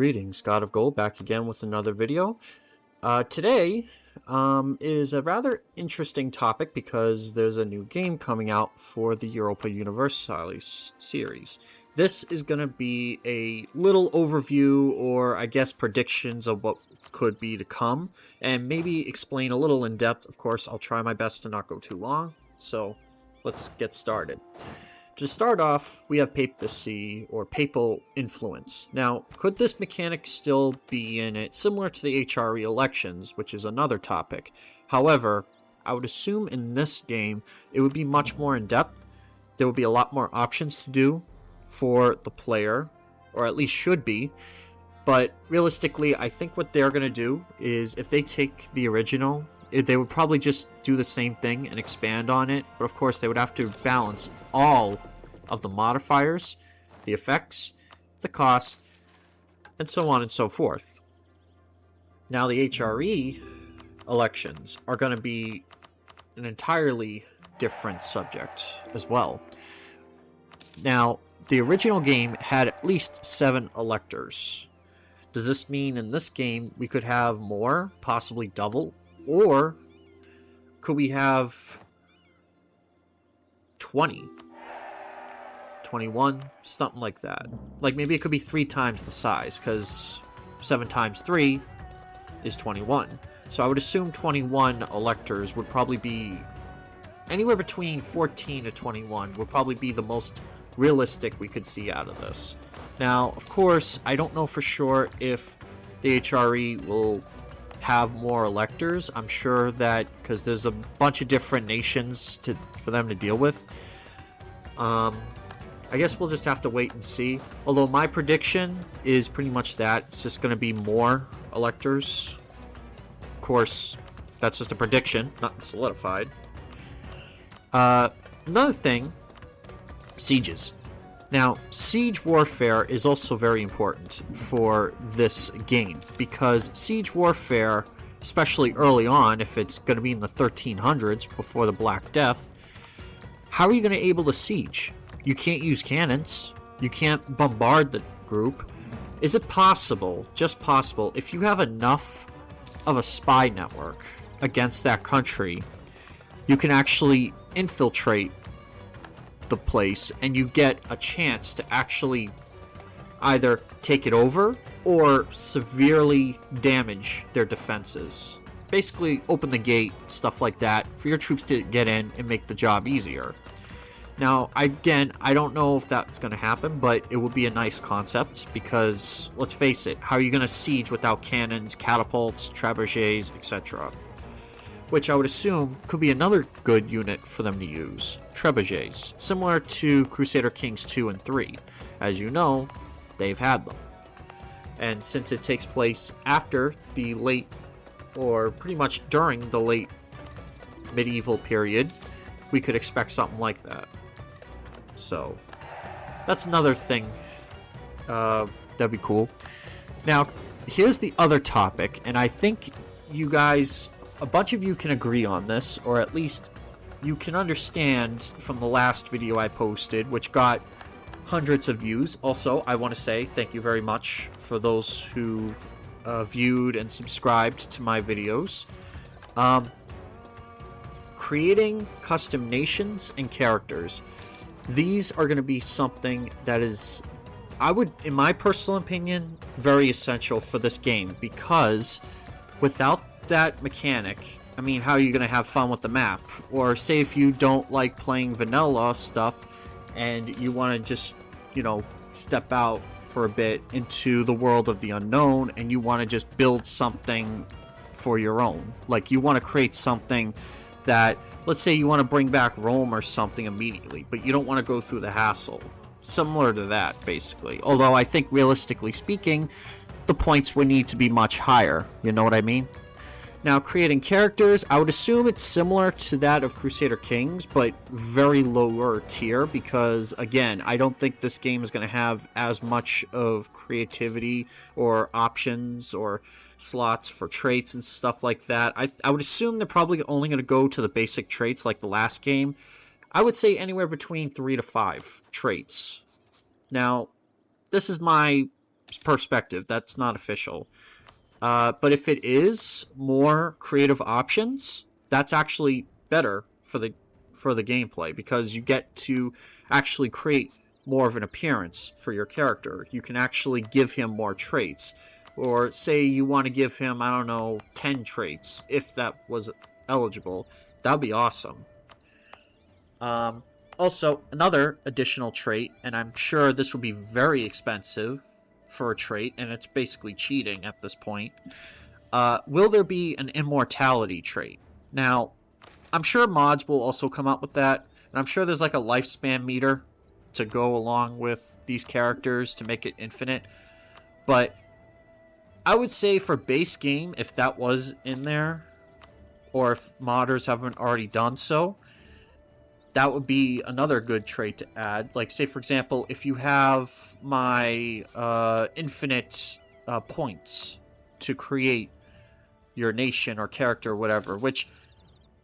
Greetings, God of Gold, back again with another video. Today is a rather interesting topic because there's a new game coming out for the Europa Universalis series. This is going to be a little overview, or I guess predictions of what could be to come, and maybe explain a little in depth. Of course, I'll try my best to not go too long, so let's get started. To start off, we have papacy, or papal influence. Now, could this mechanic still be in it, similar to the HRE elections, which is another topic? However, I would assume in this game, it would be much more in-depth. There would be a lot more options to do for the player, or at least should be. But realistically, I think what they're going to do is, if they take the original, they would probably just do the same thing and expand on it. But of course, they would have to balance all of the modifiers, the effects, the cost, and so on and so forth. Now, the HRE elections are going to be an entirely different subject as well. Now, the original game had at least 7 electors. Does this mean in this game we could have more, possibly double? Or could we have 20? 21, something like that. Like maybe it could be 3 times the size, because 7 times 3 is 21. So I would assume 21 electors would probably be anywhere between 14 to 21 would probably be the most realistic we could see out of this. Now, of course, I don't know for sure if the HRE will have more electors. I'm sure that because there's a bunch of different nations for them to deal with. I guess we'll just have to wait and see. Although my prediction is pretty much that. It's just going to be more electors. Of course, that's just a prediction, not solidified. Another thing, sieges. Now, siege warfare is also very important for this game, because siege warfare, especially early on, if it's going to be in the 1300s before the Black Death, how are you going to be able to siege? You can't use cannons. You can't bombard the group. Is it possible, just possible, if you have enough of a spy network against that country, you can actually infiltrate the place and you get a chance to actually either take it over or severely damage their defenses? Basically, open the gate, stuff like that, for your troops to get in and make the job easier. Now, again, I don't know if that's going to happen, but it would be a nice concept because, let's face it, how are you going to siege without cannons, catapults, trebuchets, etc.? Which I would assume could be another good unit for them to use, trebuchets, similar to Crusader Kings 2 and 3. As you know, they've had them. And since it takes place after the late, or pretty much during the late medieval period, we could expect something like that. So, that's another thing. That'd be cool. Now, here's the other topic, and I think you guys, a bunch of you can agree on this, or at least you can understand from the last video I posted, which got hundreds of views. Also, I want to say thank you very much for those who viewed and subscribed to my videos. Creating custom nations and characters. These are going to be something that is, I would, in my personal opinion, very essential for this game, because without that mechanic, I mean, how are you going to have fun with the map? Or say if you don't like playing vanilla stuff and you want to just, you know, step out for a bit into the world of the unknown and you want to just build something for your own. Like, you want to create something that, let's say you want to bring back Rome or something immediately, but you don't want to go through the hassle. Similar to that, basically. Although I think, realistically speaking, the points would need to be much higher. You know what I mean? Now, creating characters, I would assume it's similar to that of Crusader Kings, but very lower tier, because, again, I don't think this game is going to have as much of creativity or options or slots for traits and stuff like that. I would assume they're probably only going to go to the basic traits like the last game. I would say anywhere between 3 to 5 traits. Now, this is my perspective. That's not official. But if it is more creative options, that's actually better for the gameplay, because you get to actually create more of an appearance for your character. You can actually give him more traits. Or say you want to give him, I don't know, 10 traits, if that was eligible. That would be awesome. Also, another additional trait, and I'm sure this would be very expensive for a trait, and it's basically cheating at this point. Will there be an immortality trait? Now, I'm sure mods will also come up with that, and I'm sure there's like a lifespan meter to go along with these characters to make it infinite. But I would say for base game, if that was in there, or if modders haven't already done so, that would be another good trait to add. Like, say, for example, if you have my infinite points to create your nation or character or whatever, which,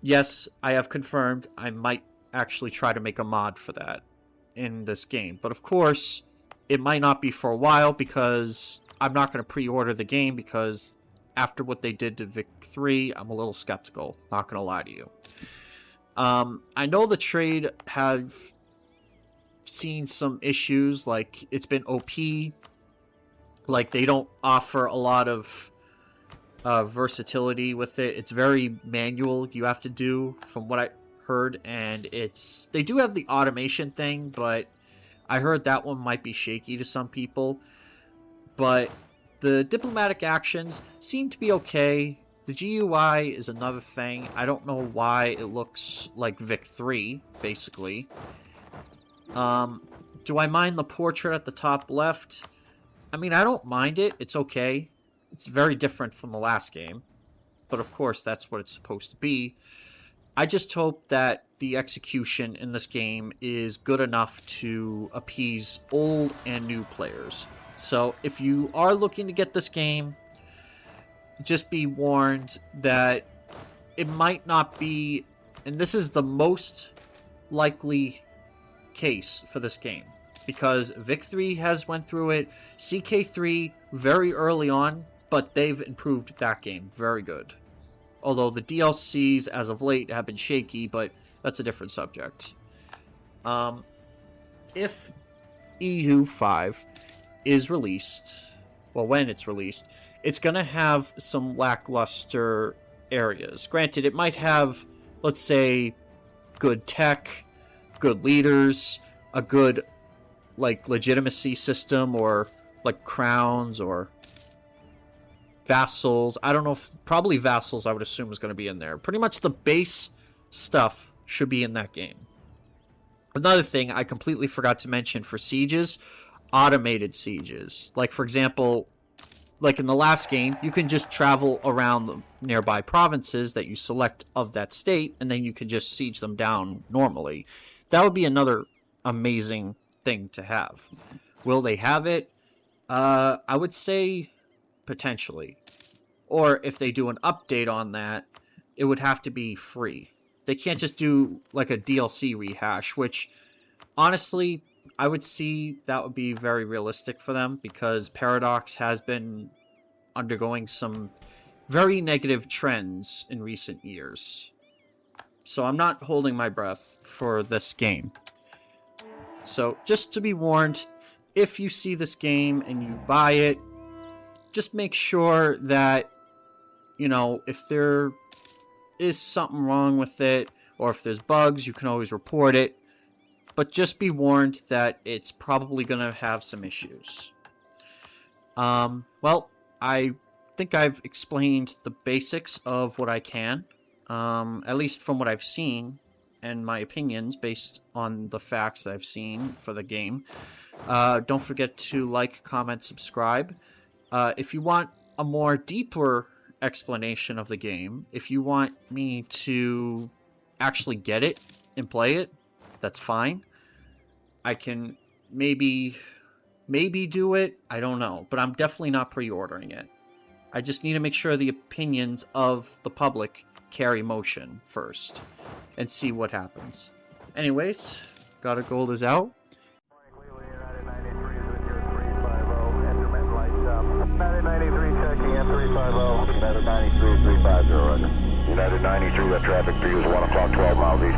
yes, I have confirmed I might actually try to make a mod for that in this game. But, of course, it might not be for a while, because I'm not going to pre-order the game, because after what they did to Vic 3, I'm a little skeptical. Not going to lie to you. I know the trade have seen some issues, like it's been OP, like they don't offer a lot of versatility with it. It's very manual, you have to do, from what I heard, and they do have the automation thing, but I heard that one might be shaky to some people. But the diplomatic actions seem to be okay. The GUI is another thing. I don't know why it looks like Vic 3, basically. Do I mind the portrait at the top left? I mean, I don't mind it. It's okay. It's very different from the last game. But of course, that's what it's supposed to be. I just hope that the execution in this game is good enough to appease old and new players. So if you are looking to get this game, just be warned that it might not be, and this is the most likely case for this game, because Vic 3 has went through it, CK3 very early on, but they've improved that game very good. Although the DLCs as of late have been shaky, but that's a different subject. If EU5 is released, well, when it's released, it's going to have some lackluster areas. Granted, it might have, let's say, good tech, good leaders, a good, like, legitimacy system, or, like, crowns, or vassals. I don't know if, probably vassals, I would assume, is going to be in there. Pretty much the base stuff should be in that game. Another thing I completely forgot to mention for sieges, automated sieges. Like, for example, like in the last game, you can just travel around the nearby provinces that you select of that state, and then you can just siege them down normally. That would be another amazing thing to have. Will they have it? I would say potentially. Or if they do an update on that, it would have to be free. They can't just do like a DLC rehash, which honestly, I would see that would be very realistic for them, because Paradox has been undergoing some very negative trends in recent years. So I'm not holding my breath for this game. So just to be warned, if you see this game and you buy it, just make sure that, you know, if there is something wrong with it, or if there's bugs, you can always report it. But just be warned that it's probably going to have some issues. Well, I think I've explained the basics of what I can. At least from what I've seen, and my opinions based on the facts that I've seen for the game. Don't forget to like, comment, subscribe. If you want a more deeper explanation of the game, if you want me to actually get it and play it, that's fine. I can maybe do it. I don't know. But I'm definitely not pre-ordering it. I just need to make sure the opinions of the public carry motion first. And see what happens. Anyways, Gotta Gold is out. 93, 350, roger. United 93, that traffic for you is 1 o'clock, 12 miles east.